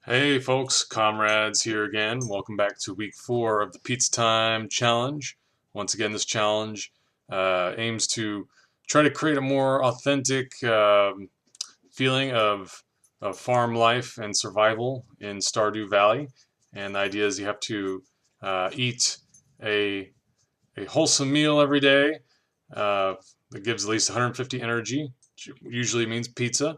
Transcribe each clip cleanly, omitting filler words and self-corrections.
Hey folks, comrades here again. Welcome back to week 4 of the Pizza Time Challenge. Once again, this challenge aims to try to create a more authentic feeling of farm life and survival in Stardew Valley. And the idea is you have to eat a, a wholesome meal every day that gives at least 150 energy, which usually means pizza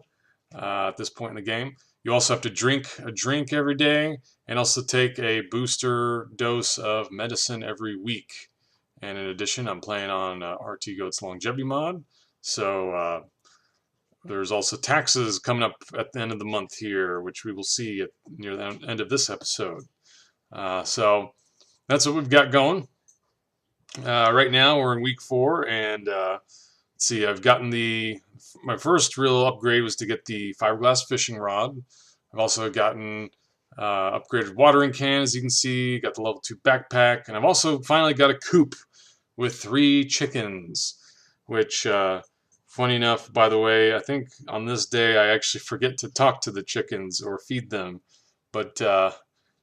at this point in the game. You also have to drink a drink every day and also take a booster dose of medicine every week. And in addition, I'm playing on RT Goat's longevity mod. So there's also taxes coming up at the end of the month here, which we will see near the end of this episode. So that's what we've got going. Right now we're in week 4, and let's see, I've gotten my first real upgrade was to get the fiberglass fishing rod. I've also gotten upgraded watering can, as you can see, got the level 2 backpack, and I've also finally got a coop with 3 chickens, which, funny enough, by the way, I think on this day I actually forget to talk to the chickens or feed them, but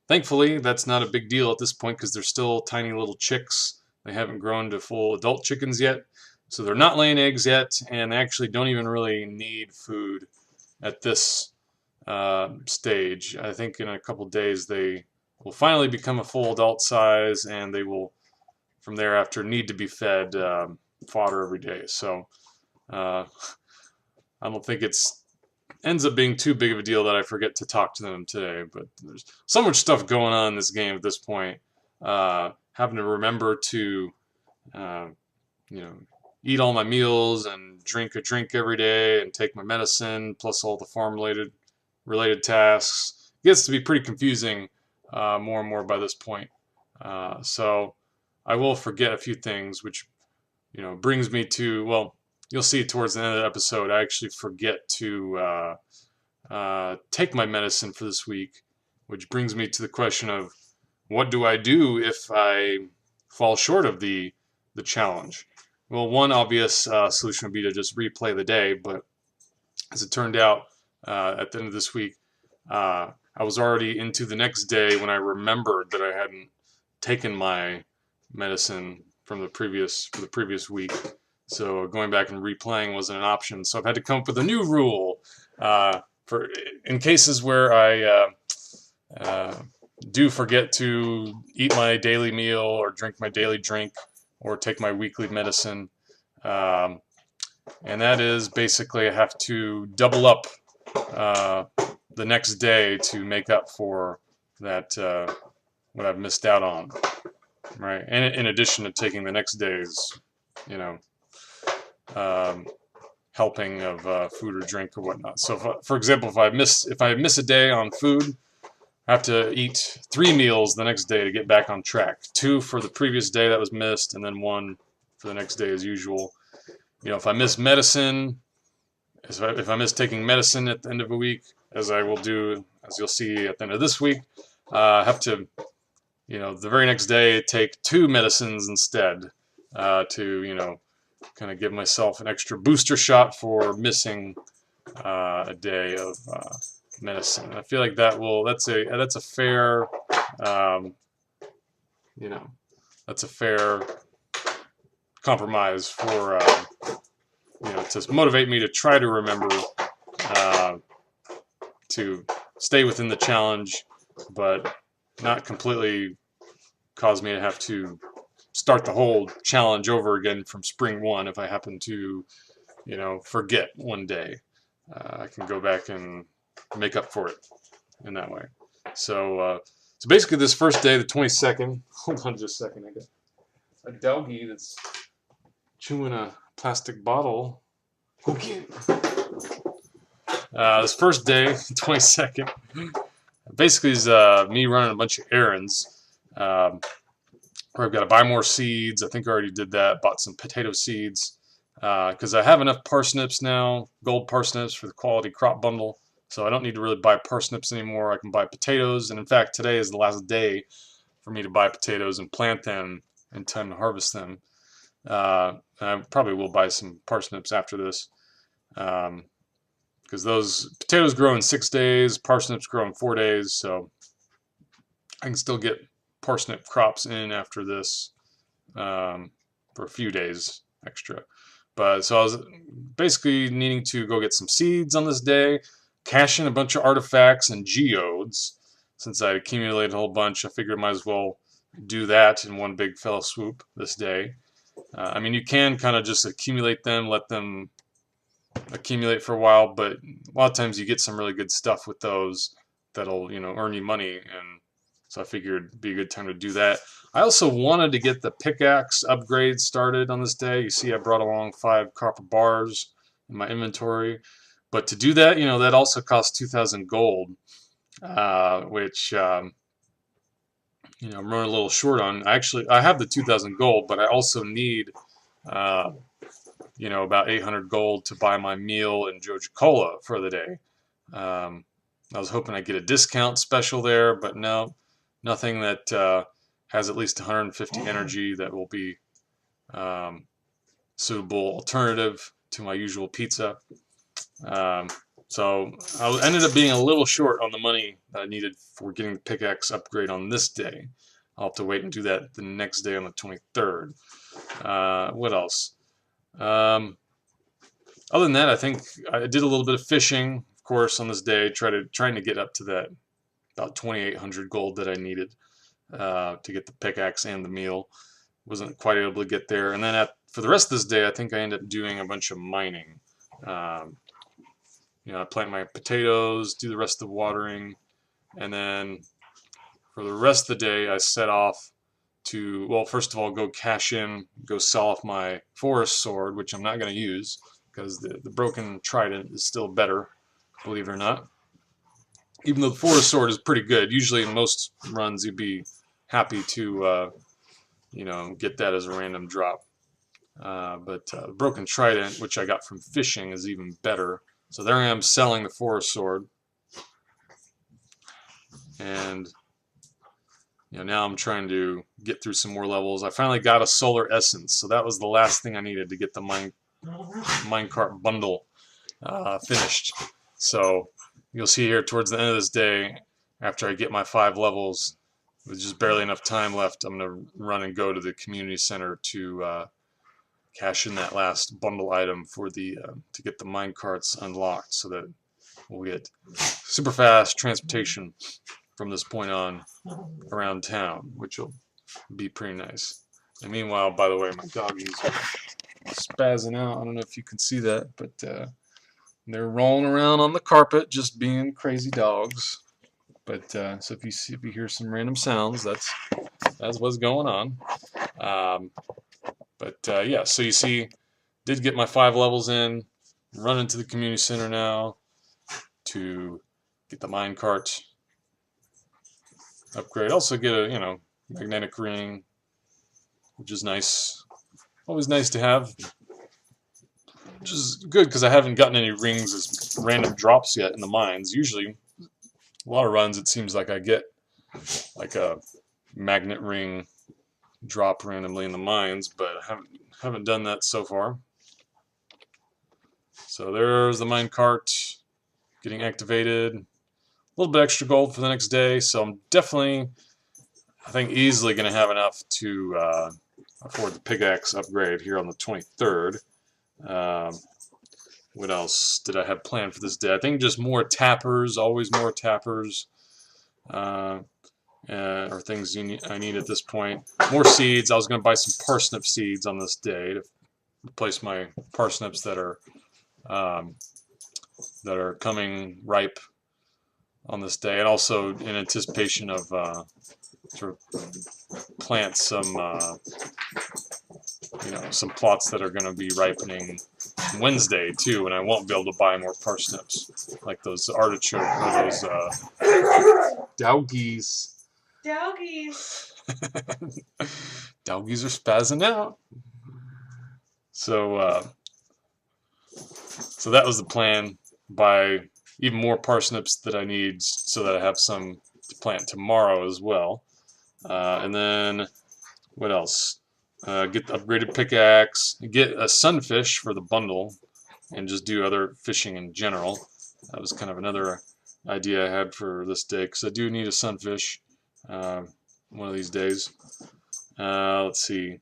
thankfully that's not a big deal at this point because they're still tiny little chicks. They haven't grown to full adult chickens yet, so they're not laying eggs yet, and they actually don't even really need food at this stage. I think in a couple days they will finally become a full adult size, and they will, from thereafter, need to be fed fodder every day. So I don't think it ends up being too big of a deal that I forget to talk to them today. But there's so much stuff going on in this game at this point. Having to remember to, you know, eat all my meals and drink a drink every day and take my medicine, plus all the farm related tasks. It gets to be pretty confusing more and more by this point. So I will forget a few things, which brings me to, well, you'll see towards the end of the episode, I actually forget to take my medicine for this week, which brings me to the question of what do I do if I fall short of the challenge? Well, one obvious solution would be to just replay the day, but as it turned out, at the end of this week, I was already into the next day when I remembered that I hadn't taken my medicine for the previous week. So going back and replaying wasn't an option. So I've had to come up with a new rule for in cases where I do forget to eat my daily meal or drink my daily drink or take my weekly medicine. And that is basically I have to double up the next day to make up for that what I've missed out on, right? And in addition to taking the next day's, helping of food or drink or whatnot. So, for example, if I miss a day on food, I have to eat 3 meals the next day to get back on track. 2 for the previous day that was missed, and then 1 for the next day as usual. If I miss medicine, if I miss taking medicine at the end of a week, as I will do, as you'll see at the end of this week, I have to, the very next day take 2 medicines instead to, kind of give myself an extra booster shot for missing a day of medicine. I feel like that's a fair, that's a fair compromise for to motivate me to try to remember to stay within the challenge, but not completely cause me to have to start the whole challenge over again from spring 1 if I happen to, forget one day. I can go back and make up for it in that way. So basically this first day, the 22nd, hold on just a second, I got a doggy that's chewing a plastic bottle. Okay. This first day, 22nd, basically is me running a bunch of errands. Where I've got to buy more seeds. I think I already did that. Bought some potato seeds because I have enough parsnips now, gold parsnips for the quality crop bundle. So I don't need to really buy parsnips anymore. I can buy potatoes. And in fact, today is the last day for me to buy potatoes and plant them in time to harvest them. I probably will buy some parsnips after this because because those potatoes grow in 6 days, parsnips grow in 4 days, so I can still get parsnip crops in after this for a few days extra. But so I was basically needing to go get some seeds on this day, cash in a bunch of artifacts and geodes. Since I accumulated a whole bunch, I figured I might as well do that in one big fell swoop this day. I mean, you can kind of just accumulate them, let them accumulate for a while, but a lot of times you get some really good stuff with those that'll, earn you money, and so I figured it'd be a good time to do that. I also wanted to get the pickaxe upgrade started on this day. You see I brought along 5 copper bars in my inventory, but to do that, that also costs 2,000 gold, which I'm running a little short on. I have the 2,000 gold, but I also need about 800 gold to buy my meal and jojacola for the day. I was hoping I'd get a discount special there, but no, nothing that has at least 150 energy that will be suitable alternative to my usual pizza. So I ended up being a little short on the money that I needed for getting the pickaxe upgrade on this day. I'll have to wait and do that the next day on the 23rd. What else? Other than that, I think I did a little bit of fishing, of course, on this day, trying to get up to that about 2,800 gold that I needed to get the pickaxe and the meal. Wasn't quite able to get there. And then for the rest of this day, I think I ended up doing a bunch of mining. I plant my potatoes, do the rest of the watering, and then for the rest of the day, I set off to, well, first of all, go cash in, go sell off my forest sword, which I'm not going to use because the broken trident is still better, believe it or not. Even though the forest sword is pretty good, usually in most runs you'd be happy to, get that as a random drop. But the broken trident, which I got from fishing, is even better. So there I am selling the forest sword, and now I'm trying to get through some more levels. I finally got a solar essence, so that was the last thing I needed to get the minecart bundle finished. So you'll see here towards the end of this day, after I get my 5 levels, with just barely enough time left, I'm going to run and go to the community center to cash in that last bundle item for the to get the minecarts unlocked, so that we'll get super fast transportation from this point on around town, which will be pretty nice. And meanwhile, by the way, my doggies are spazzing out. I don't know if you can see that, but they're rolling around on the carpet, just being crazy dogs. But so if you hear some random sounds, that's what's going on. Yeah, so you see, did get my 5 levels in. Running to the community center now to get the minecart upgrade. Also get a magnetic ring, which is nice. Always nice to have. Which is good because I haven't gotten any rings as random drops yet in the mines. Usually, a lot of runs it seems like I get like a magnet ring drop randomly in the mines, but I haven't done that so far. So there's the minecart getting activated. A little bit extra gold for the next day, so I'm definitely, I think, easily going to have enough to afford the pickaxe upgrade here on the 23rd. What else did I have planned for this day? I think just more tappers, always more tappers. Or things I need at this point. More seeds. I was going to buy some parsnip seeds on this day to replace my parsnips that are coming ripe on this day, and also in anticipation of sort of plant some some plots that are going to be ripening Wednesday too, and I won't be able to buy more parsnips, like those artichoke or those doggies. Doggies. Doggies are spazzing out. So that was the plan. Buy even more parsnips that I need so that I have some to plant tomorrow as well. And then what else? Get the upgraded pickaxe. Get a sunfish for the bundle, and just do other fishing in general. that was kind of another idea I had for this day, because I do need a sunfish one of these days. Let's see.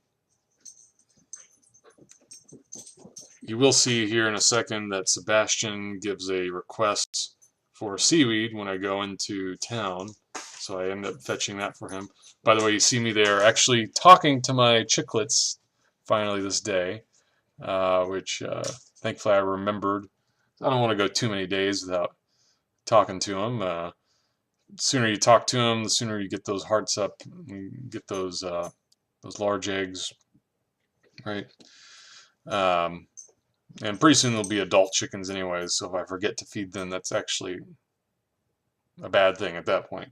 You will see here in a second that Sebastian gives a request for seaweed when I go into town, so I end up fetching that for him. By the way, you see me there actually talking to my chicklets finally this day, which thankfully I remembered. I don't want to go too many days without talking to them. The sooner you talk to them, the sooner you get those hearts up, and get those large eggs, right? And pretty soon they'll be adult chickens anyways, so if I forget to feed them, that's actually a bad thing at that point.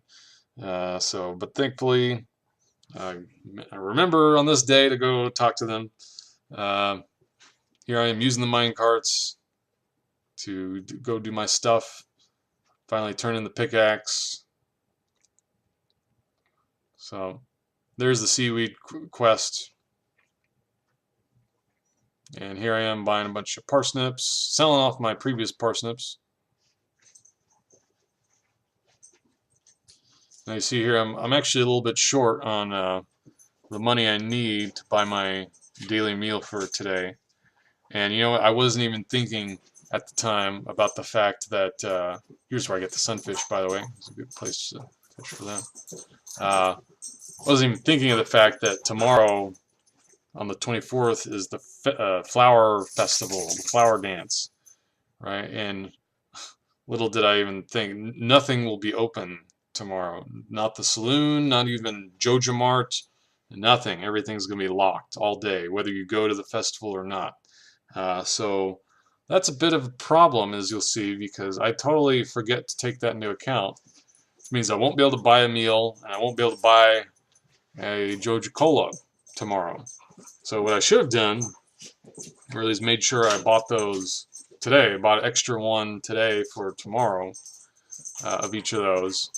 But thankfully, I remember on this day to go talk to them. Here I am using the mine carts to go do my stuff. Finally turn in the pickaxe. So there's the seaweed quest. And here I am buying a bunch of parsnips, selling off my previous parsnips. Now you see here I'm actually a little bit short on the money I need to buy my daily meal for today. And you know what, I wasn't even thinking at the time about the fact that, here's where I get the sunfish, by the way. It's a good place to fish for them. I wasn't even thinking of the fact that tomorrow, on the 24th, is the flower festival, the flower dance, right? And little did I even think, nothing will be open tomorrow. Not the Saloon, not even Mart, nothing. Everything's going to be locked all day, whether you go to the festival or not. So that's a bit of a problem, as you'll see, because I totally forget to take that into account. Which means I won't be able to buy a meal, and I won't be able to buy a jojacola tomorrow. So what I should have done, or at least made sure I bought those today. I bought an extra one today for tomorrow of each of those.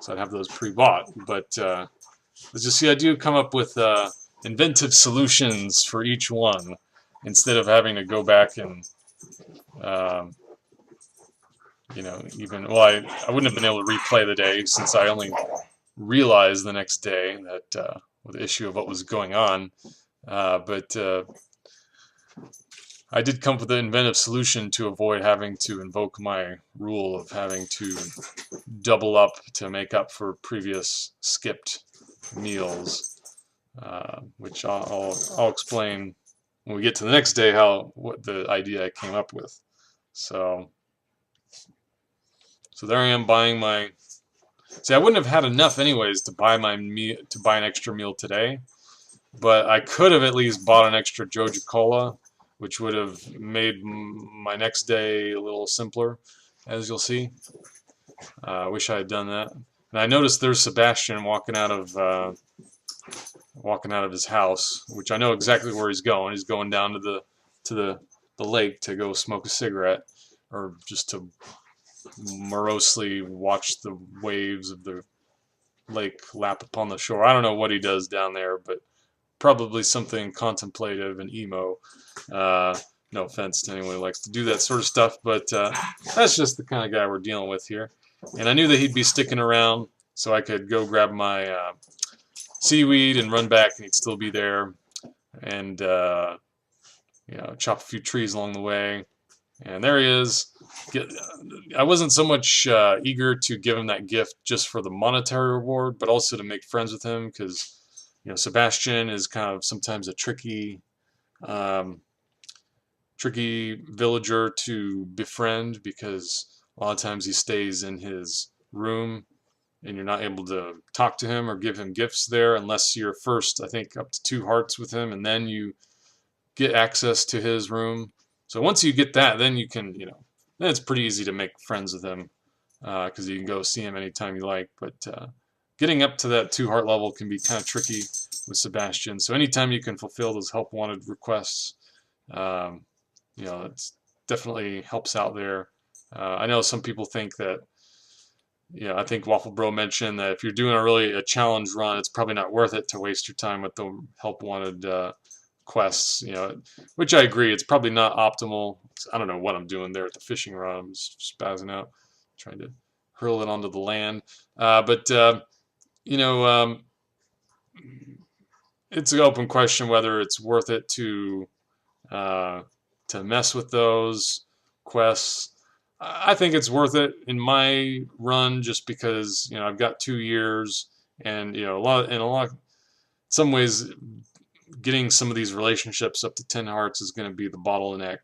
So I'd have those pre-bought. But as you see, I do come up with inventive solutions for each one, instead of having to go back and, I wouldn't have been able to replay the day, since I only realized the next day that with the issue of what was going on. But I did come up with an inventive solution to avoid having to invoke my rule of having to double up to make up for previous skipped meals, which I'll explain when we get to the next day what the idea I came up with. So there I am buying my. See, I wouldn't have had enough anyways to buy an extra meal today, but I could have at least bought an extra jojacola, which would have made my next day a little simpler, as you'll see. I wish I had done that. And I noticed there's Sebastian walking out of his house, which I know exactly where he's going. He's going down to the lake to go smoke a cigarette, or just to morosely watch the waves of the lake lap upon the shore. I don't know what he does down there, but probably something contemplative and emo. No offense to anyone who likes to do that sort of stuff, but that's just the kind of guy we're dealing with here. And I knew that he'd be sticking around, so I could go grab my seaweed and run back, and he'd still be there, and chop a few trees along the way. And there he is. I wasn't so much eager to give him that gift just for the monetary reward, but also to make friends with him, because Sebastian is kind of sometimes a tricky villager to befriend, because a lot of times he stays in his room and you're not able to talk to him or give him gifts there unless you're first, I think, up to 2 hearts with him, and then you get access to his room. So once you get that, then you can, then it's pretty easy to make friends with him, because you can go see him anytime you like. But getting up to that 2 heart level can be kind of tricky with Sebastian. So anytime you can fulfill those help wanted requests, it definitely helps out there. I know some people think that, I think Wafflebro mentioned that if you're doing a challenge run, it's probably not worth it to waste your time with the help wanted quests, which I agree, it's probably not optimal. I don't know what I'm doing there at the fishing rod. I'm just spazzing out, trying to hurl it onto the land. But you know, it's an open question whether it's worth it uh, to mess with those quests. I think it's worth it in my run just because I've got 2 years, and some ways getting some of these relationships up to 10 hearts is going to be the bottleneck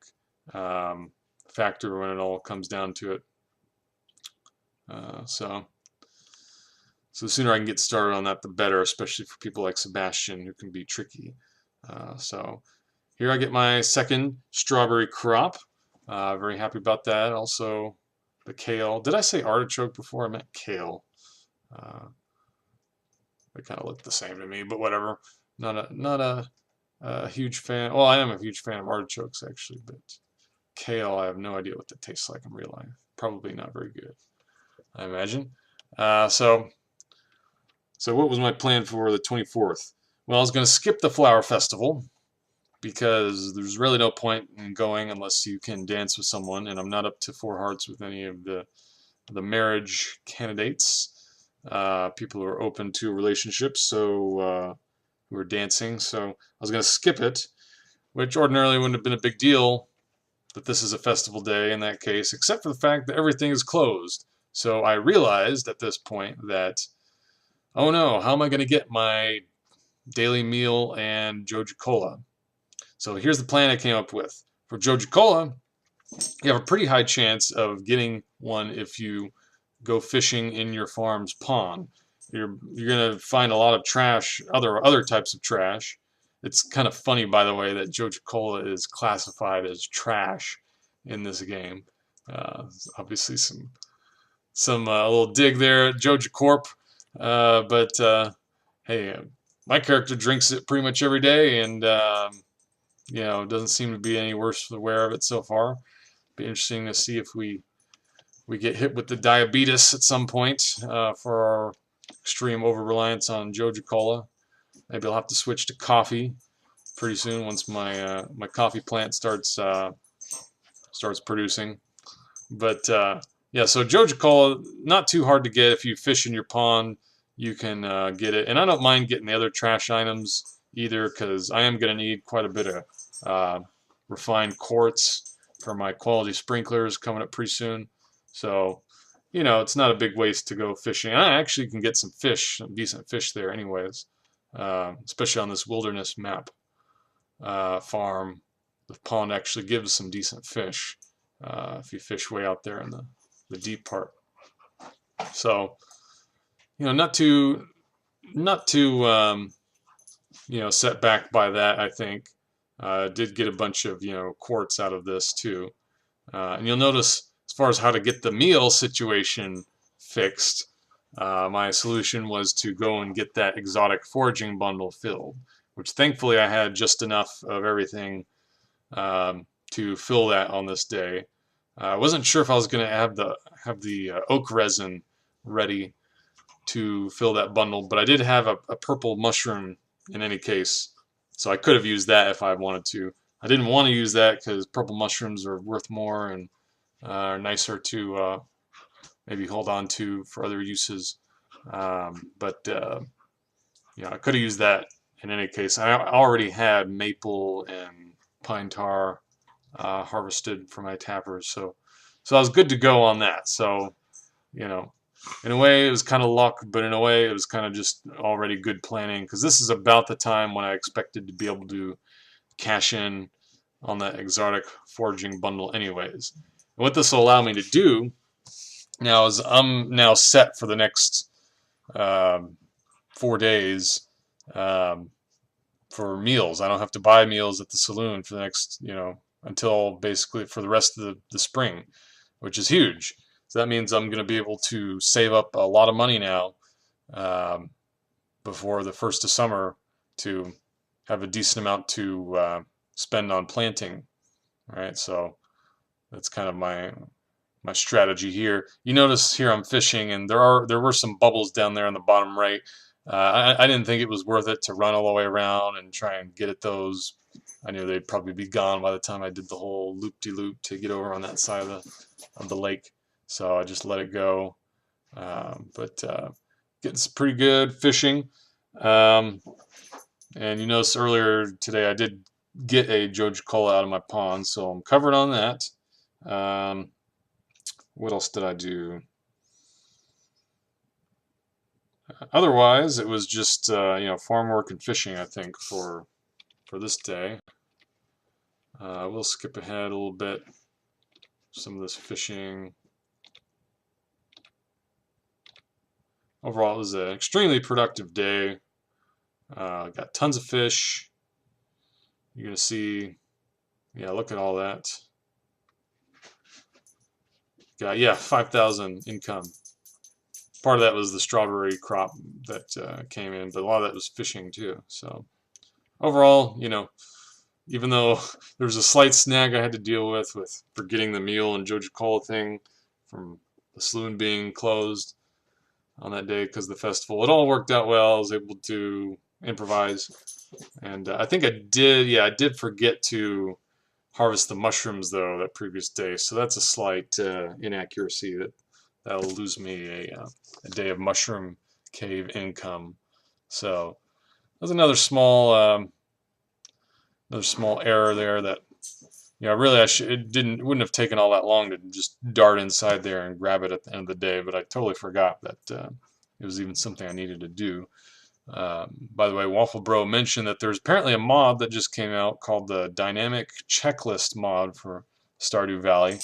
um, factor when it all comes down to it. So the sooner I can get started on that, the better, especially for people like Sebastian who can be tricky. So here I get my second strawberry crop. Very happy about that. Also, the kale. Did I say artichoke before? I meant kale. Uh, they kind of look the same to me, but whatever. Not a huge fan. Well, I am a huge fan of artichokes actually, but kale, I have no idea what that tastes like in real life. Probably not very good, I imagine. So what was my plan for the 24th? Well, I was going to skip the flower festival because there's really no point in going unless you can dance with someone, and I'm not up to 4 hearts with any of the marriage candidates, people who are open to relationships, so who are dancing. So I was going to skip it, which ordinarily wouldn't have been a big deal that this is a festival day in that case, except for the fact that everything is closed. So I realized at this point that, oh no, how am I going to get my daily meal and jojacola? So here's the plan I came up with. For jojacola, you have a pretty high chance of getting one if you go fishing in your farm's pond. You're gonna find a lot of trash, other types of trash. It's kind of funny, by the way, that jojacola is classified as trash in this game. Obviously, some little dig there at Jojacorp, but hey, my character drinks it pretty much every day, and it doesn't seem to be any worse for the wear of it so far. Be interesting to see if we get hit with the diabetes at some point for our extreme over-reliance on Joja-Cola. Maybe I'll have to switch to coffee pretty soon once my coffee plant starts producing. But yeah, so Joja-Cola, not too hard to get. If you fish in your pond, you can get it. And I don't mind getting the other trash items either, because I am going to need quite a bit of refined quartz for my quality sprinklers coming up pretty soon. So, it's not a big waste to go fishing. I actually can get some fish, some decent fish there anyways, especially on this wilderness map farm. The pond actually gives some decent fish if you fish way out there in the deep part. So, not too set back by that, I think. Did get a bunch of, quartz out of this too. And you'll notice, as far as how to get the meal situation fixed, my solution was to go and get that exotic foraging bundle filled, which thankfully I had just enough of everything to fill that on this day. I wasn't sure if I was going to have the oak resin ready to fill that bundle, but I did have a purple mushroom in any case, so I could have used that if I wanted to. I didn't want to use that because purple mushrooms are worth more and are nicer to maybe hold on to for other uses. But I could have used that in any case. I already had maple and pine tar harvested for my tappers, so I was good to go on that. So, in a way it was kind of luck, but in a way it was kind of just already good planning, because this is about the time when I expected to be able to cash in on that exotic foraging bundle anyways. And what this will allow me to do now is I'm now set for the next 4 days for meals. I don't have to buy meals at the saloon for the next, until basically for the rest of the spring, which is huge. So that means I'm going to be able to save up a lot of money now before the first of summer to have a decent amount to spend on planting. All right, so that's kind of my strategy here. You notice here I'm fishing, and there were some bubbles down there on the bottom right. I didn't think it was worth it to run all the way around and try and get at those. I knew they'd probably be gone by the time I did the whole loop-de-loop to get over on that side of the lake. So I just let it go. But getting some pretty good fishing. Um, and you noticed earlier today I did get a jojacola out of my pond, so I'm covered on that. Um, what else did I do? Otherwise, it was just farm work and fishing, I think, for this day. We'll skip ahead a little bit. Some of this fishing. Overall, it was an extremely productive day. Got tons of fish. You're gonna see, yeah, look at all that. Got 5,000 income. Part of that was the strawberry crop that came in, but a lot of that was fishing too. So overall, even though there was a slight snag I had to deal with forgetting the meal and jojacola thing from the saloon being closed on that day because of the festival, it all worked out well. I was able to improvise, and I think I did forget to harvest the mushrooms though that previous day, so that's a slight inaccuracy that'll lose me a day of mushroom cave income. So there's another small error there that really wouldn't have taken all that long to just dart inside there and grab it at the end of the day, but I totally forgot that it was even something I needed to do. By the way, Wafflebro mentioned that there's apparently a mod that just came out called the Dynamic Checklist mod for Stardew Valley,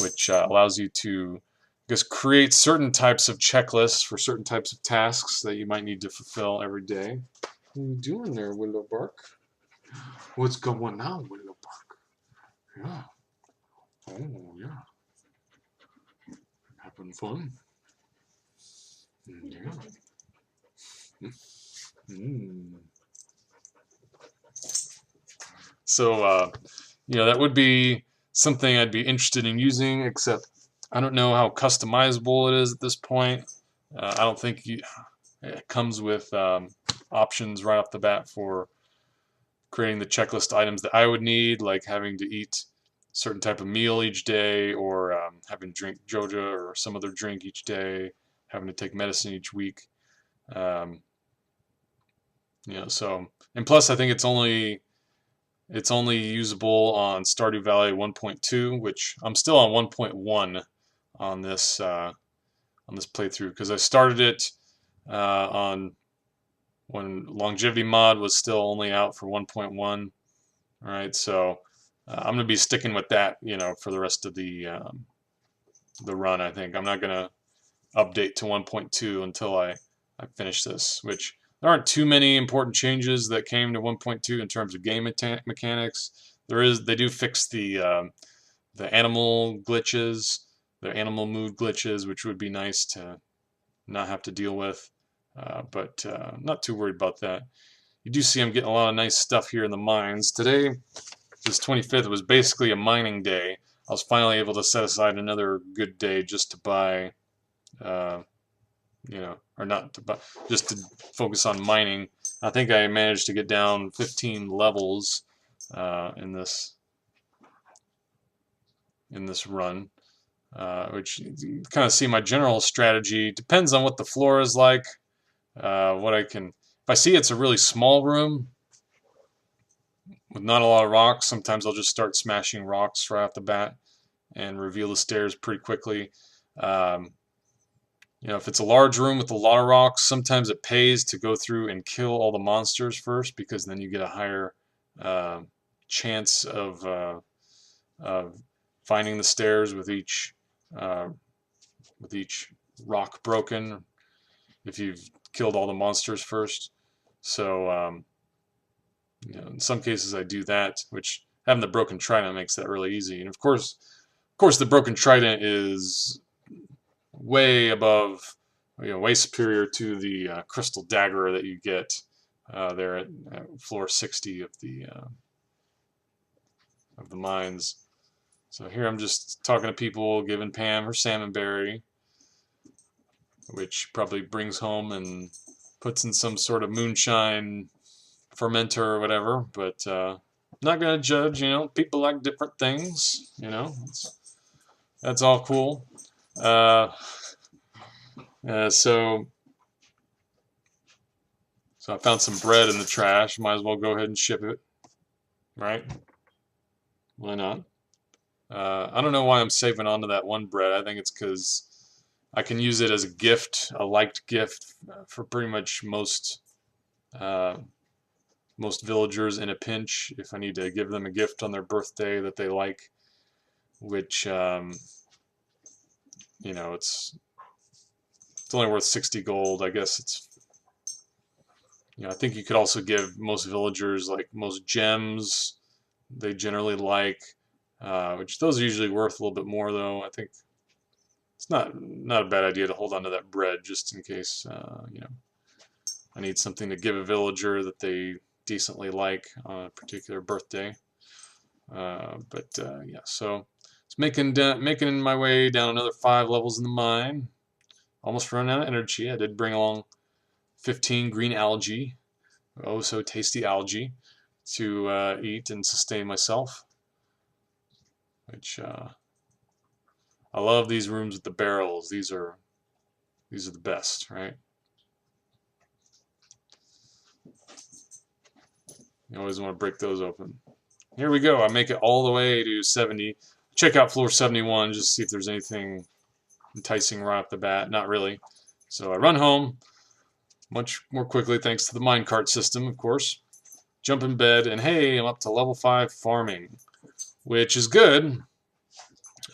which allows you to just create certain types of checklists for certain types of tasks that you might need to fulfill every day. What are you doing there, Willowbark? What's going on, Willowbark? Yeah. Oh, yeah. Having fun? Yeah. Mm. So, that would be something I'd be interested in using, except I don't know how customizable it is at this point. I don't think it comes with options right off the bat for creating the checklist items that I would need, like having to eat a certain type of meal each day, or having to drink Joja or some other drink each day, having to take medicine each week. Um, and plus I think it's only usable on Stardew Valley 1.2, which I'm still on 1.1 on this playthrough because I started it on when longevity mod was still only out for 1.1. All right, so I'm gonna be sticking with that, for the rest of the run. I think I'm not gonna update to 1.2 until I finish this, which there aren't too many important changes that came to 1.2 in terms of game mechanics. They do fix the animal glitches, the animal mood glitches, which would be nice to not have to deal with, but not too worried about that. You do see I'm getting a lot of nice stuff here in the mines. Today, this 25th, was basically a mining day. I was finally able to set aside another good day just to buy uh, or not to, but just to focus on mining. I think I managed to get down 15 levels in this run, which you kind of see my general strategy. Depends on what the floor is like. If I see it's a really small room with not a lot of rocks, sometimes I'll just start smashing rocks right off the bat and reveal the stairs pretty quickly. Um, if it's a large room with a lot of rocks, sometimes it pays to go through and kill all the monsters first, because then you get a higher uh, chance of finding the stairs uh, with each rock broken if you've killed all the monsters first. So in some cases I do that, which having the broken trident makes that really easy. And of course, the broken trident is way above, way superior to the crystal dagger that you get there at floor 60 of the mines. So here I'm just talking to people, giving Pam her salmon berry, which probably brings home and puts in some sort of moonshine fermenter or whatever, but not gonna judge. People like different things. That's all cool. Uh, so I found some bread in the trash. Might as well go ahead and ship it, right? Why not? I don't know why I'm saving onto that one bread. I think it's because I can use it as a gift, a liked gift for pretty much uh, most villagers in a pinch. If I need to give them a gift on their birthday that they like, which it's only worth 60 gold. I guess I think you could also give most villagers like most gems they generally like, which those are usually worth a little bit more though. I think it's not a bad idea to hold on to that bread just in case I need something to give a villager that they decently like on a particular birthday. Yeah, so it's making my way down another 5 levels in the mine. Almost running out of energy. I did bring along 15 green algae, oh so tasty algae, to eat and sustain myself. Which I love these rooms with the barrels. These are the best, right? You always want to break those open. Here we go. I make it all the way to 70. Check out floor 71 just to see if there's anything enticing right off the bat. Not really. So I run home much more quickly thanks to the minecart system, of course. Jump in bed, and hey, I'm up to level 5 farming, which is good.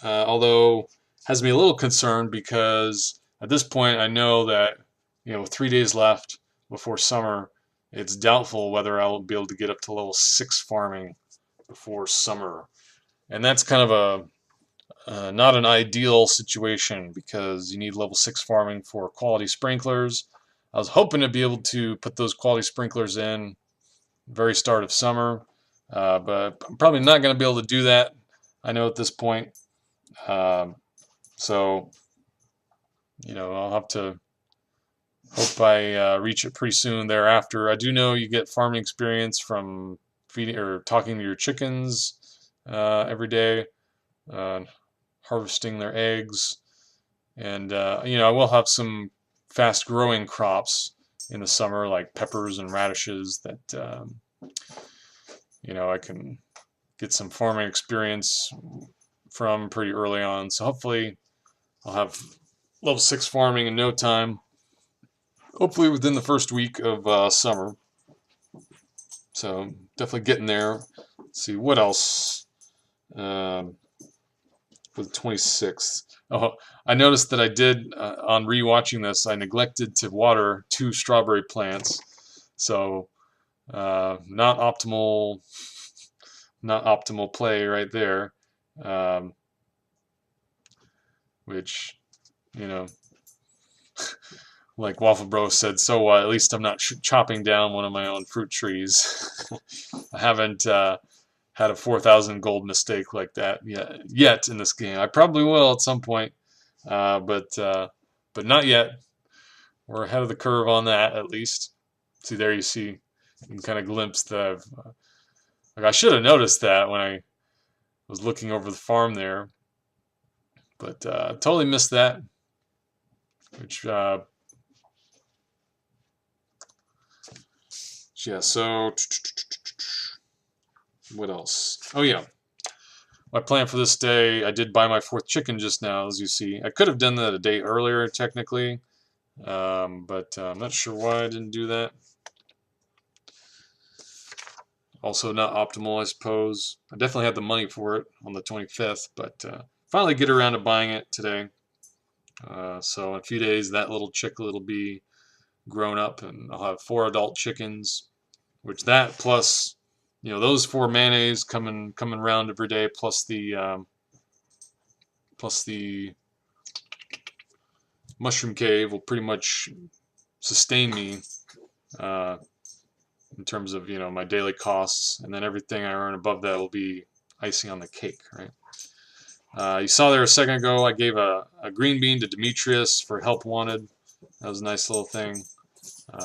Although has me a little concerned because at this point I know that with 3 days left before summer, it's doubtful whether I'll be able to get up to level 6 farming before summer, and that's kind of not an ideal situation because you need level 6 farming for quality sprinklers. I was hoping to be able to put those quality sprinklers in very start of summer, but I'm probably not going to be able to do that. I know at this point. So, I'll have to hope I reach it pretty soon thereafter. I do know you get farming experience from feeding or talking to your chickens every day, harvesting their eggs, and I will have some fast-growing crops in the summer like peppers and radishes that I can get some farming experience from pretty early on. So hopefully I'll have level 6 farming in no time. Hopefully within the first week of summer. So definitely getting there. Let's see what else for the 26th. Oh, I noticed that I did on rewatching this. I neglected to water 2 strawberry plants. So not optimal play right there. Which like Wafflebro said, so what? At least I'm not chopping down one of my own fruit trees. I haven't had a 4,000 gold mistake like that yet in this game. I probably will at some point, but not yet. We're ahead of the curve on that at least. See, there you see, you can kind of glimpse the. Like I should have noticed that when I was looking over the farm there, but totally missed that. Which yeah. So what else? Oh yeah. My plan for this day, I did buy my 4th chicken just now, as you see. I could have done that a day earlier, technically, but I'm not sure why I didn't do that. Also not optimal, I suppose. I definitely had the money for it on the 25th, but finally get around to buying it today. So in a few days, that little chicklet will be grown up, and I'll have 4 adult chickens, which that plus those 4 mayonnaise coming around every day, plus the mushroom cave will pretty much sustain me in terms of my daily costs, and then everything I earn above that will be icing on the cake, right? You saw there a second ago I gave a green bean to Demetrius for help wanted. That was a nice little thing.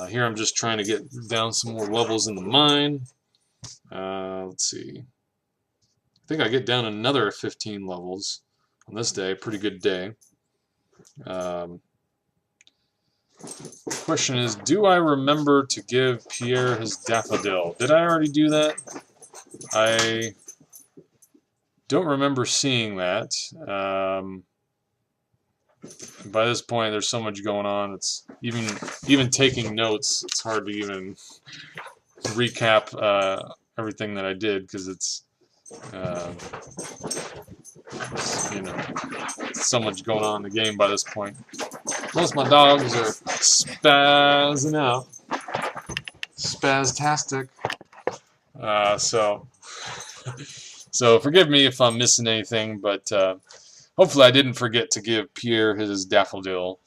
Here I'm just trying to get down some more levels in the mine. Let's see. I think I get down another 15 levels on this day. Pretty good day. Um, Question is, do I remember to give Pierre his daffodil? Did I already do that? I don't remember seeing that. By this point, there's so much going on. It's even taking notes. It's hard to even recap everything that I did because it's you know so much going on in the game by this point. Most of my dogs are spazzing out, spaztastic. So so forgive me if I'm missing anything, but hopefully I didn't forget to give Pierre his daffodil.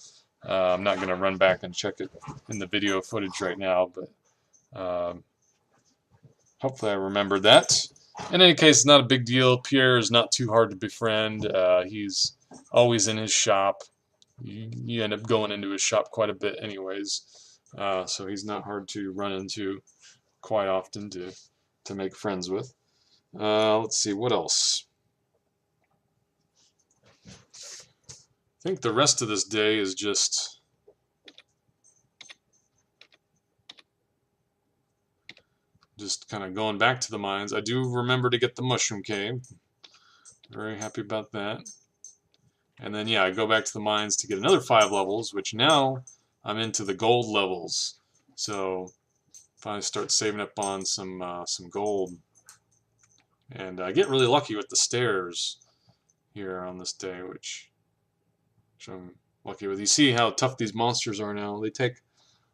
I'm not going to run back and check it in the video footage right now, but hopefully I remembered that. In any case, it's not a big deal. Pierre is not too hard to befriend. He's always in his shop. You end up going into his shop quite a bit anyways. So he's not hard to run into quite often to make friends with. Let's see, what else? I think the rest of this day is just kind of going back to the mines. I do remember to get the mushroom cave. Very happy about that. And then, yeah, I go back to the mines to get another 5 levels, which now I'm into the gold levels. So finally start saving up on some gold. And I get really lucky with the stairs here on this day, which I'm lucky with. You see how tough these monsters are now. They take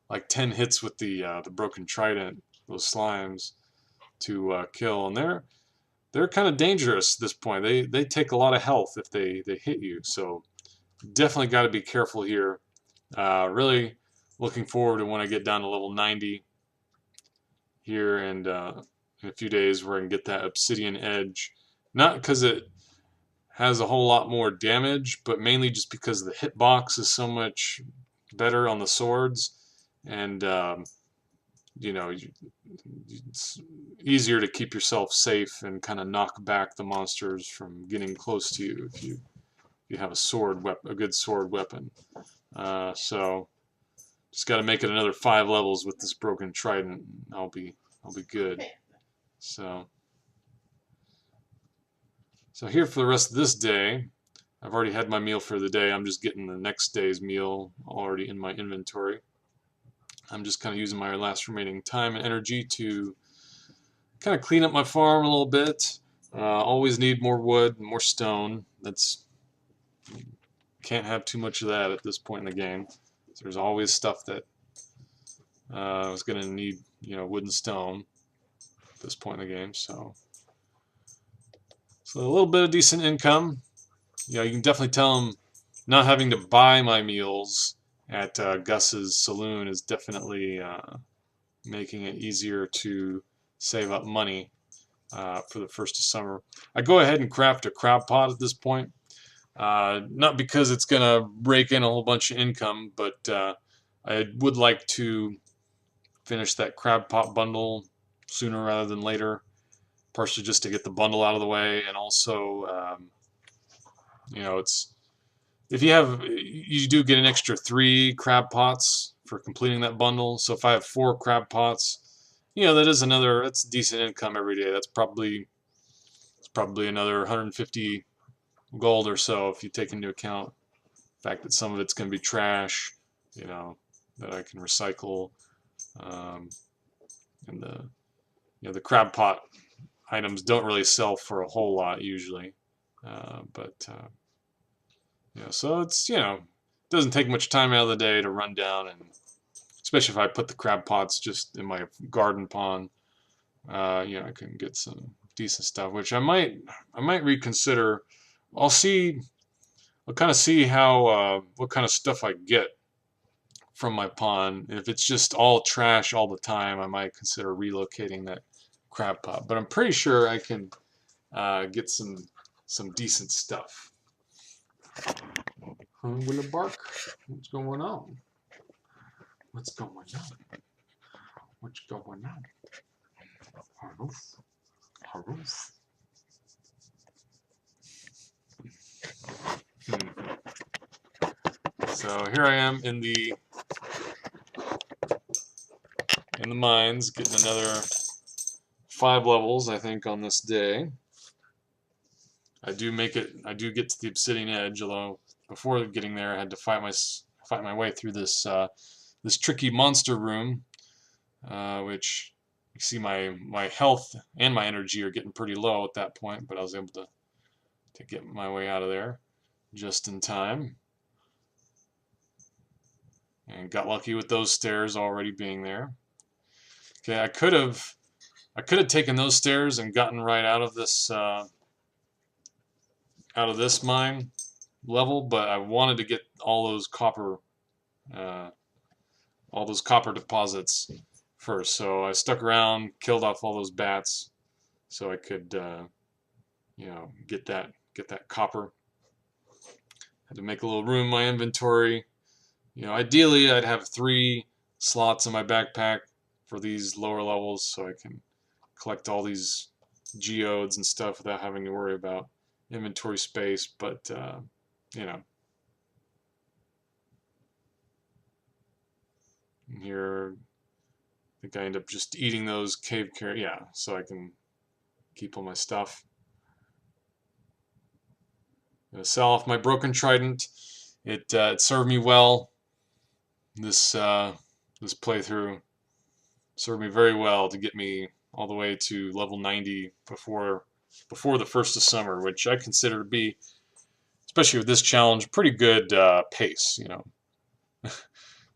like 10 hits with the broken trident, those slimes, to kill, and they're kind of dangerous at this point. They take a lot of health if they hit you, so definitely got to be careful here. Really looking forward to when I get down to level 90 here, and in a few days where I can get that obsidian edge. Not because it has a whole lot more damage, but mainly just because the hitbox is so much better on the swords, and you know, it's easier to keep yourself safe and kind of knock back the monsters from getting close to you if you have a good sword weapon. So just got to make it another 5 levels with this broken trident. I'll be good. So here for the rest of this day, I've already had my meal for the day. I'm just getting the next day's meal already in my inventory. I'm just kind of using my last remaining time and energy to kind of clean up my farm a little bit. Always need more wood, more stone. Can't have too much of that at this point in the game. So there's always stuff that I was going to need, wood and stone at this point in the game. So a little bit of decent income. You can definitely tell them not having to buy my meals at Gus's Saloon is definitely making it easier to save up money for the first of summer. I go ahead and craft a crab pot at this point. Not because it's going to rake in a whole bunch of income, but I would like to finish that crab pot bundle sooner rather than later. Partially just to get the bundle out of the way, and also, it's if you do get an extra 3 crab pots for completing that bundle. So if I have 4 crab pots, that's decent income every day. It's probably another 150 gold or so if you take into account the fact that some of it's going to be trash, that I can recycle, and the crab pot items don't really sell for a whole lot usually, so it's doesn't take much time out of the day to run down, and especially if I put the crab pots just in my garden pond, I can get some decent stuff, which I might reconsider. I'll kind of see how what kind of stuff I get from my pond. If it's just all trash all the time, I might consider relocating that crab pot. But I'm pretty sure I can get some decent stuff. Will it bark? What's going on? What's going on? What's going on? Haroof. Haroof. So here I am in the mines, getting another 5 levels, I think, on this day. I do get to the obsidian edge, although before getting there, I had to fight my way through this this tricky monster room, which you see my health and my energy are getting pretty low at that point, but I was able to get my way out of there just in time, and got lucky with those stairs already being there. Okay, I could have taken those stairs and gotten right out of this mine level, but I wanted to get uh, all those copper deposits first. So I stuck around, killed off all those bats, so I could, get that copper. Had to make a little room in my inventory. Ideally I'd have 3 slots in my backpack for these lower levels, so I can collect all these geodes and stuff without having to worry about inventory space. But here I think I end up just eating those cave carrots, yeah, so I can keep all my stuff. I'm gonna sell off my broken trident. It served me well. This playthrough served me very well to get me all the way to level 90 before the first of summer, which I consider to be, especially with this challenge, pretty good pace.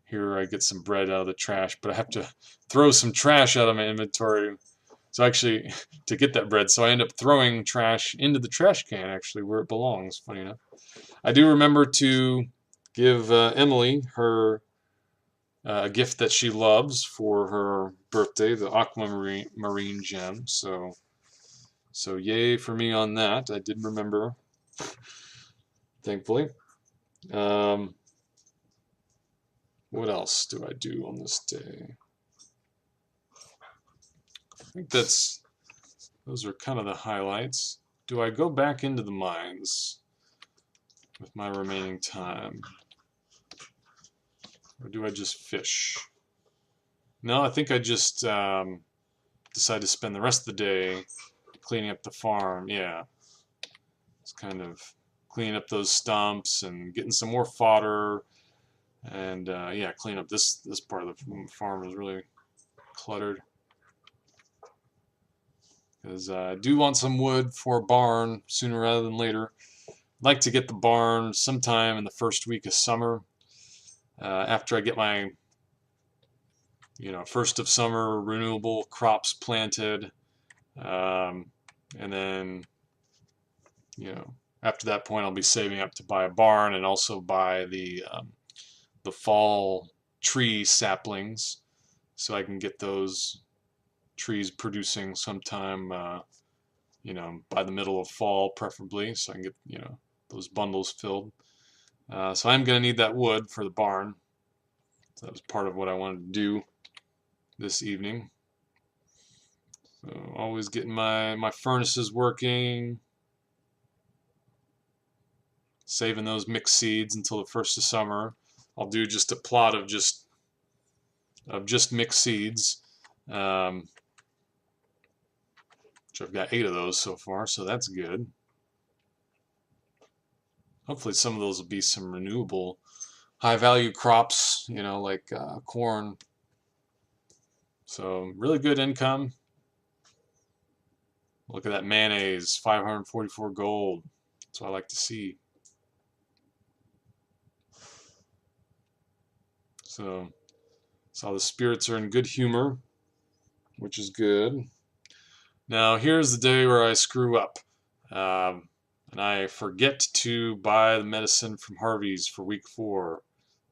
Here I get some bread out of the trash, but I have to throw some trash out of my inventory. So actually, to get that bread, so I end up throwing trash into the trash can, actually, where it belongs, funny enough. I do remember to give Emily her a gift that she loves for her birthday, the aquamarine gem. So yay for me on that. I did remember, thankfully. Um, what else do I do on this day? I think those are kind of the highlights. Do I go back into the mines with my remaining time? Or do I just fish? No, I think I just decide to spend the rest of the day cleaning up the farm. Yeah, it's kind of cleaning up those stumps and getting some more fodder, and yeah, clean up this part of the farm is really cluttered, because I do want some wood for a barn sooner rather than later. I'd like to get the barn sometime in the first week of summer, after I get my first of summer renewable crops planted, and then after that point I'll be saving up to buy a barn and also buy the fall tree saplings, so I can get those trees producing sometime by the middle of fall preferably, so I can get those bundles filled. So I'm going to need that wood for the barn. So that was part of what I wanted to do this evening. So always getting my furnaces working, saving those mixed seeds until the first of summer. I'll do just a plot of just mixed seeds, which I've got 8 of those so far, so that's good. Hopefully some of those will be some renewable high value crops, like corn. So really good income. Look at that mayonnaise, 544 gold. That's what I like to see. So the spirits are in good humor, which is good. Now here's the day where I screw up, and I forget to buy the medicine from Harvey's for week 4.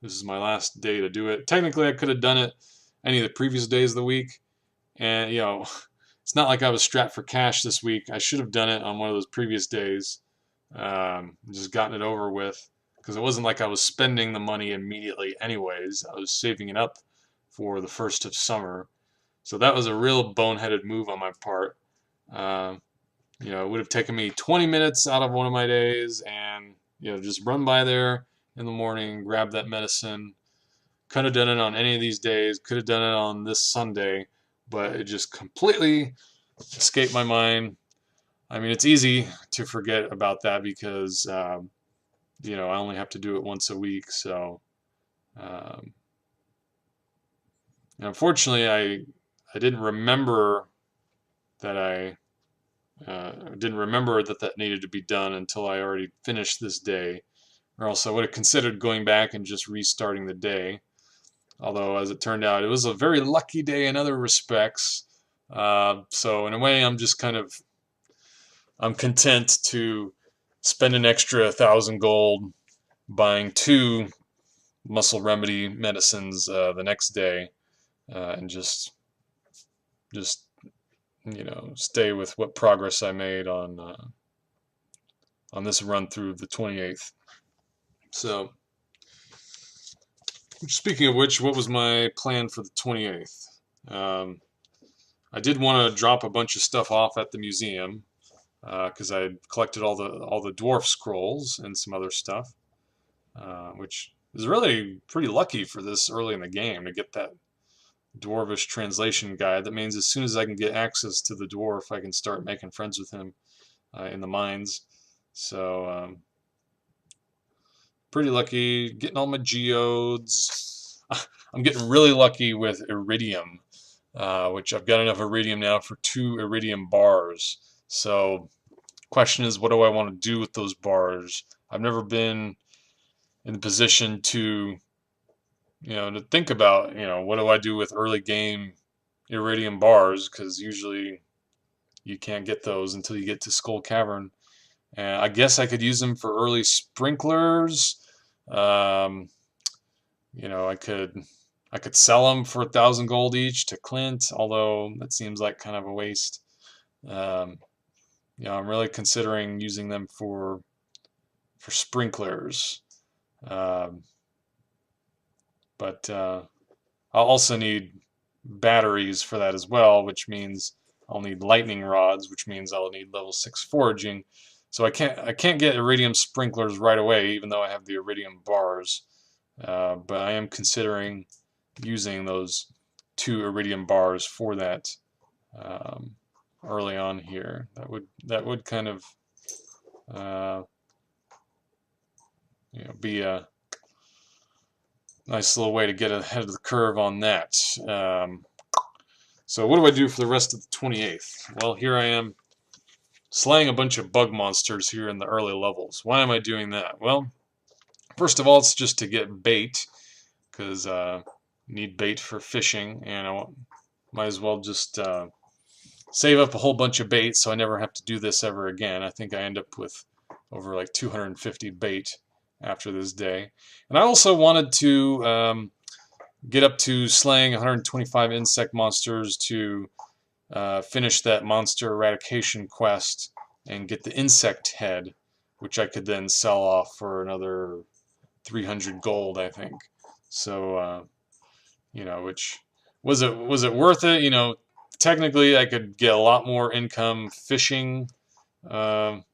This is my last day to do it. Technically I could have done it any of the previous days of the week, and it's not like I was strapped for cash this week. I should have done it on one of those previous days, just gotten it over with, because it wasn't like I was spending the money immediately anyways. I was saving it up for the first of summer. So that was a real boneheaded move on my part. Uh, it would have taken me 20 minutes out of one of my days and, just run by there in the morning, grab that medicine. Could have done it on any of these days, could have done it on this Sunday, but it just completely escaped my mind. I mean, it's easy to forget about that because, I only have to do it once a week. So, um, unfortunately, I didn't remember that that needed to be done until I already finished this day, or else I would have considered going back and just restarting the day. Although, as it turned out, it was a very lucky day in other respects. So, in a way, I'm content to spend an extra 1,000 gold buying 2 muscle remedy medicines the next day, and just stay with what progress I made on this run through the 28th. So, speaking of which, what was my plan for the 28th? Um, I did want to drop a bunch of stuff off at the museum because I had collected all the dwarf scrolls and some other stuff, which is really pretty lucky for this early in the game to get that dwarvish translation guide. That means as soon as I can get access to the dwarf, I can start making friends with him in the mines. So pretty lucky getting all my geodes. I'm getting really lucky with iridium, which I've got enough iridium now for 2 iridium bars. So question is, what do I want to do with those bars? I've never been in the position to think about, what do I do with early game iridium bars, because usually you can't get those until you get to Skull Cavern. And I guess I could use them for early sprinklers. Um, I could sell them for 1,000 gold each to Clint, although that seems like kind of a waste. Um, I'm really considering using them for sprinklers. Um, but I'll also need batteries for that as well, which means I'll need lightning rods, which means I'll need level 6 foraging. So I can't get iridium sprinklers right away, even though I have the iridium bars. But I am considering using those 2 iridium bars for that early on here. That would kind of be a nice little way to get ahead of the curve on that. So what do I do for the rest of the 28th? Well, here I am slaying a bunch of bug monsters here in the early levels. Why am I doing that? Well, first of all, it's just to get bait, because need bait for fishing, and I might as well just save up a whole bunch of bait so I never have to do this ever again. I think I end up with over like 250 bait after this day. And I also wanted to get up to slaying 125 insect monsters to finish that monster eradication quest and get the insect head, which I could then sell off for another 300 gold, I think. So, which was it worth it? Technically, I could get a lot more income fishing on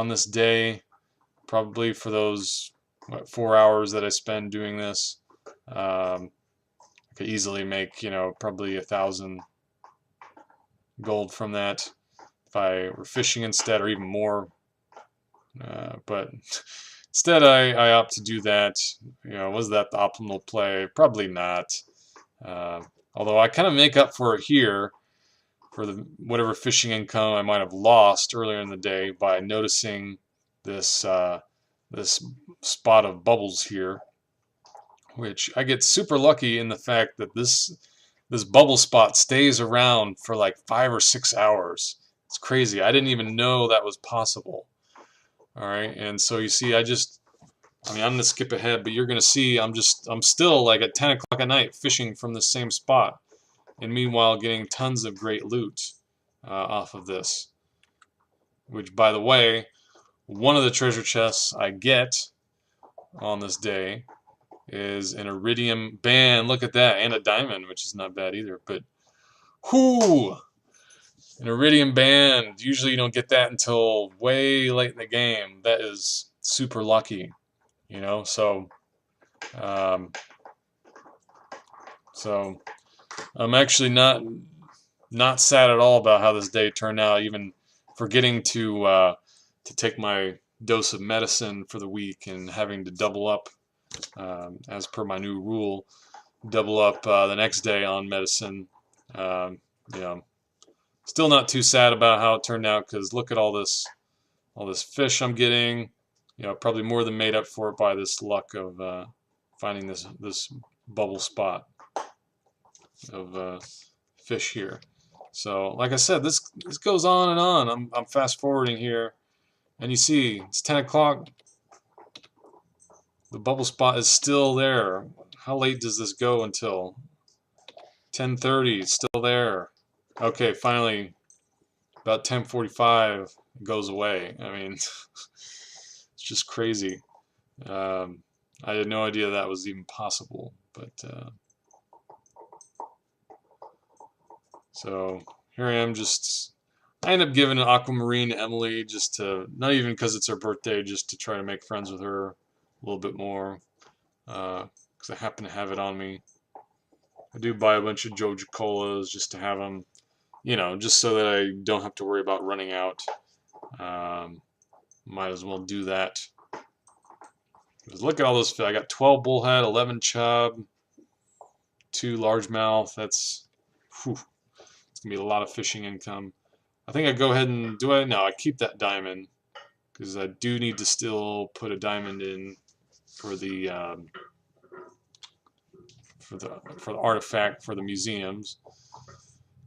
this day, probably for those 4 hours that I spend doing this. I could easily make, probably 1,000 gold from that if I were fishing instead, or even more. But instead, I opt to do that. Was that the optimal play? Probably not. Although I kind of make up for it here for the whatever fishing income I might have lost earlier in the day by noticing this this spot of bubbles here, which I get super lucky in the fact that this bubble spot stays around for like 5 or 6 hours. It's crazy. I didn't even know that was possible. All right, and so you see, I'm gonna skip ahead, but you're gonna see I'm still like at 10 o'clock at night fishing from the same spot, and meanwhile getting tons of great loot off of this. Which, by the way, one of the treasure chests I get on this day is an iridium band. Look at that, and a diamond, which is not bad either. But whoo, an iridium band. Usually you don't get that until way late in the game. That is super lucky, you know. Um, so I'm actually not sad at all about how this day turned out. Even forgetting to take my dose of medicine for the week and having to double up, as per my new rule, double up the next day on medicine. Um, you know, still not too sad about how it turned out because look at all this fish I'm getting. You know, probably more than made up for it by this luck of finding this bubble spot of fish here. So, like I said, this goes on and on. I'm fast forwarding here, and you see it's 10 o'clock. The bubble spot is still there. How late does this go until? 10:30. It's still there. Okay, finally, about 10:45, it goes away. I mean, it's just crazy. I had no idea that was even possible, but so here I am. I end up giving an aquamarine to Emily just to not even because it's her birthday, just to try to make friends with her a little bit more because I happen to have it on me. I do buy a bunch of jojacolas just to have them, you know, just so that I don't have to worry about running out. Um, might as well do that. Because look at all those fish. I got 12 bullhead, 11 chub, 2 largemouth. Whew, it's going to be a lot of fishing income. I think I go ahead and do it. No, I keep that diamond because I do need to still put a diamond in for the for the artifact for the museum's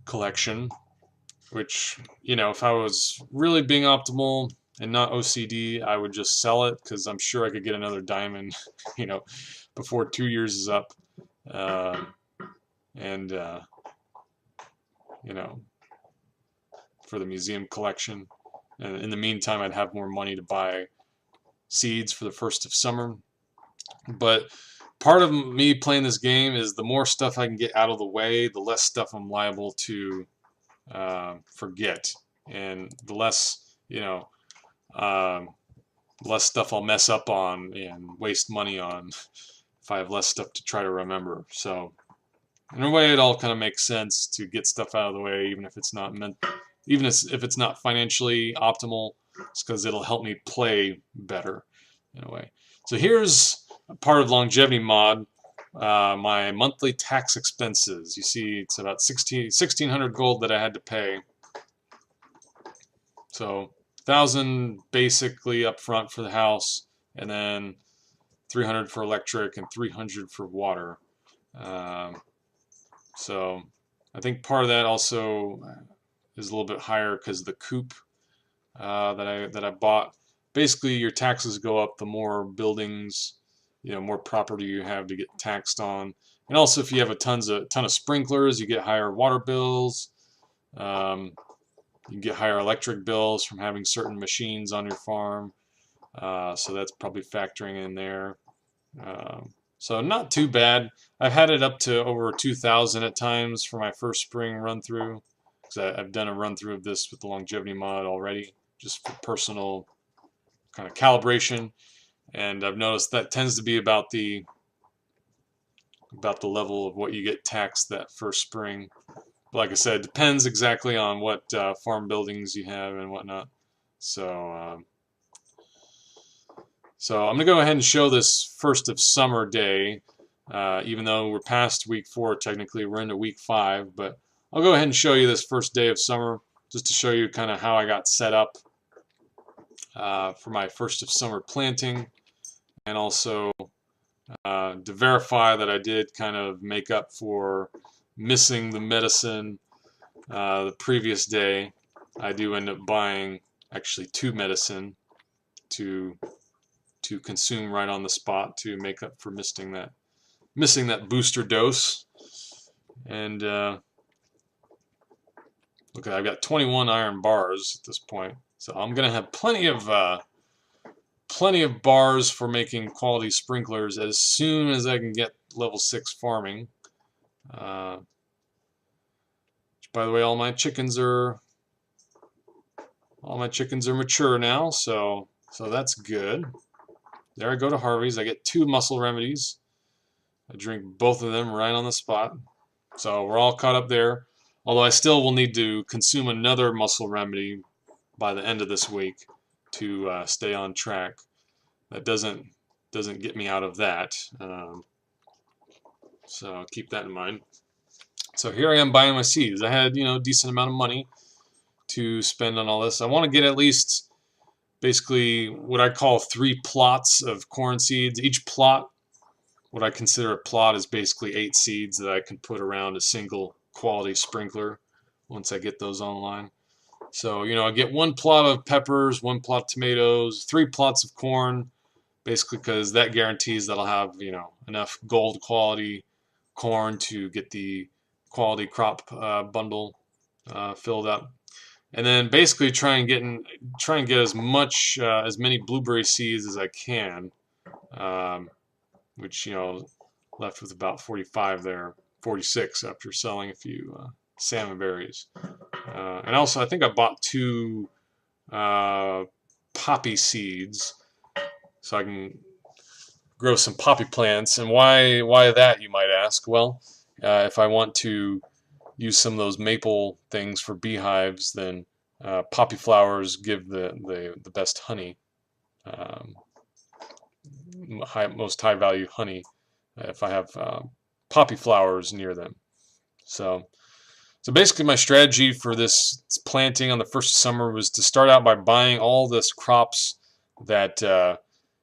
collection. Which, you know, if I was really being optimal and not OCD, I would just sell it because I'm sure I could get another diamond, you know, before 2 years is up. Uh, and, you know, for the museum collection. And in the meantime, I'd have more money to buy seeds for the first of summer. But part of me playing this game is the more stuff I can get out of the way, the less stuff I'm liable to forget, and the less, you know, less stuff I'll mess up on and waste money on if I have less stuff to try to remember. So in a way, it all kind of makes sense to get stuff out of the way, even if it's not if it's not financially optimal. It's because it'll help me play better in a way. So here's a part of longevity mod. My monthly tax expenses. You see, it's about 1,600 gold that I had to pay. So 1,000 basically up front for the house, and then 300 for electric and 300 for water. So I think part of that also is a little bit higher because the coop that I bought. Basically, your taxes go up the more buildings, you know, more property you have to get taxed on. And also, if you have a ton of sprinklers, you get higher water bills. You can get higher electric bills from having certain machines on your farm. So that's probably factoring in there. So not too bad. I've had it up to over 2,000 at times for my first spring run through. Because I've done a run through of this with the longevity mod already, just for personal kind of calibration. And I've noticed that tends to be about the level of what you get taxed that first spring. But like I said, it depends exactly on what farm buildings you have and whatnot. So so I'm gonna go ahead and show this first of summer day. Even though we're past week 4, technically we're into week 5, but I'll go ahead and show you this first day of summer just to show you kind of how I got set up for my first of summer planting, and also to verify that I did kind of make up for missing the medicine the previous day. I do end up buying actually 2 medicine to consume right on the spot to make up for missing that booster dose. And look, I've got 21 iron bars at this point, so I'm gonna have plenty of plenty of bars for making quality sprinklers as soon as I can get level 6 farming. By the way, all my chickens are mature now, so that's good. There I go to Harvey's. I get 2 muscle remedies. I drink both of them right on the spot. So we're all caught up there. Although I still will need to consume another muscle remedy by the end of this week to stay on track. That doesn't get me out of that. So keep that in mind. So here I am buying my seeds. I had, a decent amount of money to spend on all this. I want to get at least basically what I call 3 plots of corn seeds. Each plot, what I consider a plot, is basically 8 seeds that I can put around a single quality sprinkler once I get those online. So, I get 1 plot of peppers, 1 plot of tomatoes, 3 plots of corn, basically because that guarantees that I'll have, enough gold quality corn to get the quality crop bundle filled up. And then basically try and get as many blueberry seeds as I can, which left with about 45 there, 46 after selling a few salmon berries. And also I think I bought 2 poppy seeds so I can grow some poppy plants. And why that, you might ask? Well, if I want to use some of those maple things for beehives, then poppy flowers give the best honey, most high value honey, if I have poppy flowers near them. So basically my strategy for this planting on the first of summer was to start out by buying all this crops that are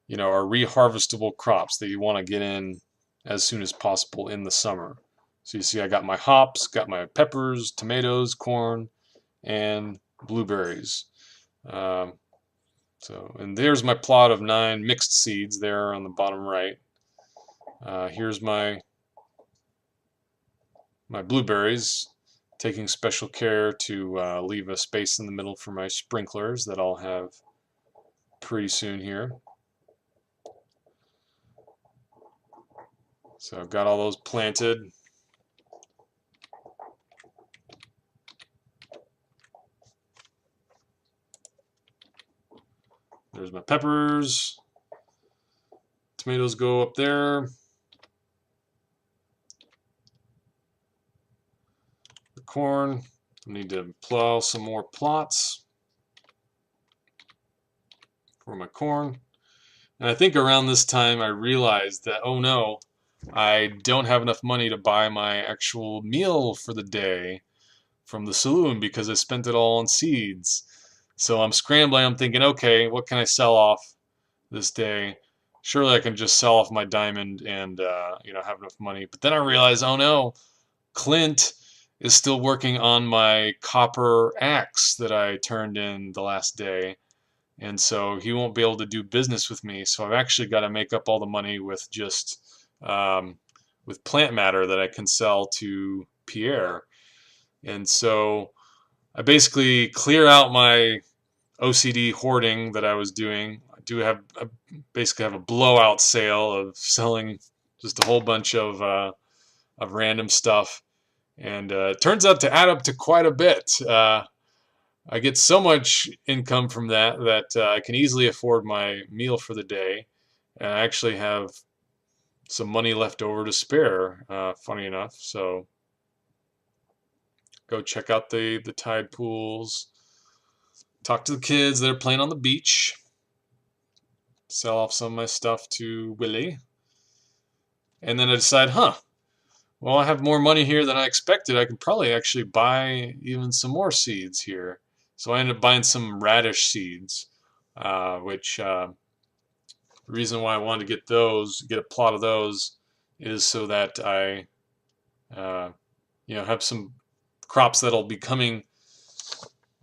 reharvestable crops that you want to get in as soon as possible in the summer. So you see I got my hops, got my peppers, tomatoes, corn, and blueberries. And there's my plot of 9 mixed seeds there on the bottom right. Here's my blueberries, taking special care to leave a space in the middle for my sprinklers that I'll have pretty soon here. So I've got all those planted. There's my peppers. Tomatoes go up there. The corn. I need to plow some more plots for my corn. And I think around this time I realized that, oh no, I don't have enough money to buy my actual meal for the day from the Saloon because I spent it all on seeds. So I'm scrambling. I'm thinking, okay, what can I sell off this day? Surely I can just sell off my diamond and have enough money. But then I realized, oh no, Clint is still working on my copper axe that I turned in the last day. And so he won't be able to do business with me. So I've actually got to make up all the money with just with plant matter that I can sell to Pierre. And so I basically clear out my OCD hoarding that I was doing. I basically have a blowout sale of selling just a whole bunch of random stuff, and it turns out to add up to quite a bit. I get so much income from that I can easily afford my meal for the day, and I actually have some money left over to spare, funny enough. So go check out the tide pools, talk to the kids that are playing on the beach, sell off some of my stuff to Willie, and then I decide, well, I have more money here than I expected. I can probably actually buy even some more seeds here. So I ended up buying some radish seeds, which the reason why I wanted to get a plot of those, is so that I, have some crops that'll be coming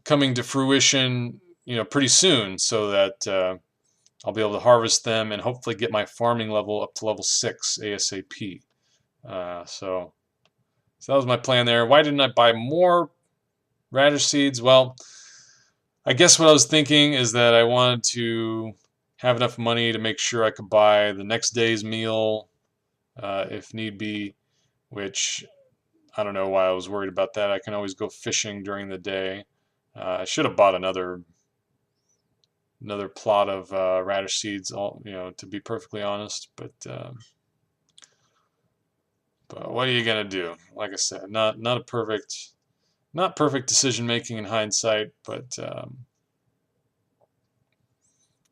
to fruition, pretty soon, so that I'll be able to harvest them and hopefully get my farming level up to level 6 ASAP. So that was my plan there. Why didn't I buy more radish seeds? Well, I guess what I was thinking is that I wanted to have enough money to make sure I could buy the next day's meal if need be, which I don't know why I was worried about that. I can always go fishing during the day. I should have bought another plot of radish seeds, to be perfectly honest. But what are you gonna do? Like I said, not a perfect decision making in hindsight. But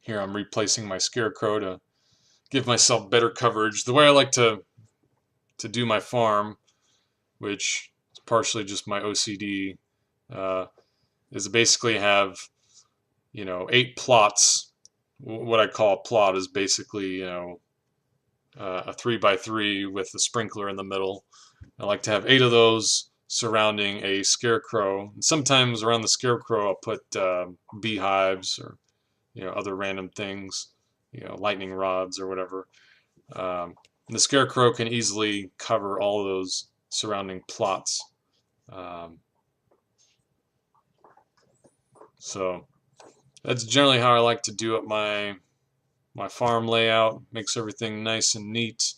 here I'm replacing my scarecrow to give myself better coverage. The way I like to do my farm, which is partially just my OCD, is to basically have 8 plots. What I call a plot is basically a 3x3 with a sprinkler in the middle. I like to have 8 of those surrounding a scarecrow. And sometimes around the scarecrow I'll put beehives or other random things, lightning rods or whatever. The scarecrow can easily cover all those surrounding plots. So that's generally how I like to do it. My farm layout makes everything nice and neat.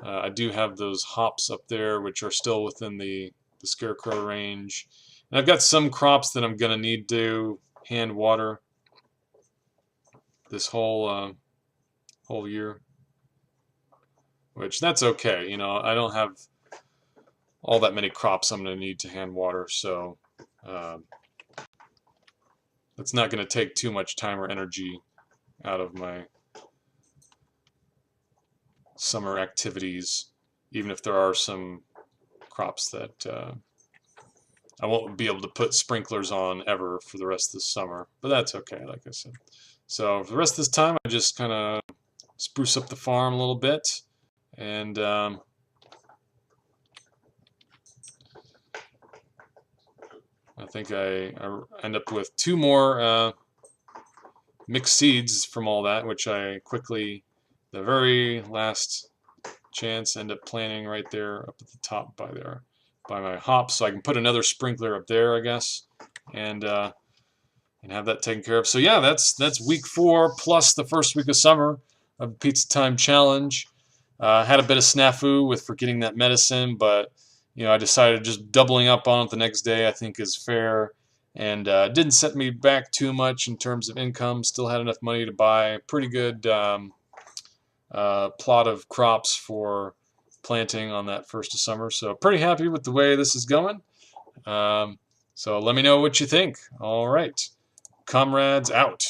I do have those hops up there, which are still within the scarecrow range. And I've got some crops that I'm going to need to hand water this whole year, which that's okay. I don't have all that many crops I'm going to need to hand water, so that's not going to take too much time or energy out of my summer activities, even if there are some crops that I won't be able to put sprinklers on ever for the rest of the summer, but that's okay, like I said. So for the rest of this time, I just kind of spruce up the farm a little bit, and I think I end up with 2 more mixed seeds from all that, which I quickly, the very last chance, end up planting right there up at the top by my hops, so I can put another sprinkler up there, I guess, and have that taken care of. So yeah, that's week 4 plus the first week of summer of the Pizza Time Challenge. Had a bit of snafu with forgetting that medicine, but I decided just doubling up on it the next day I think is fair, and didn't set me back too much in terms of income. Still had enough money to buy a pretty good plot of crops for planting on that first of summer. So pretty happy with the way this is going. So let me know what you think. All right, comrades out.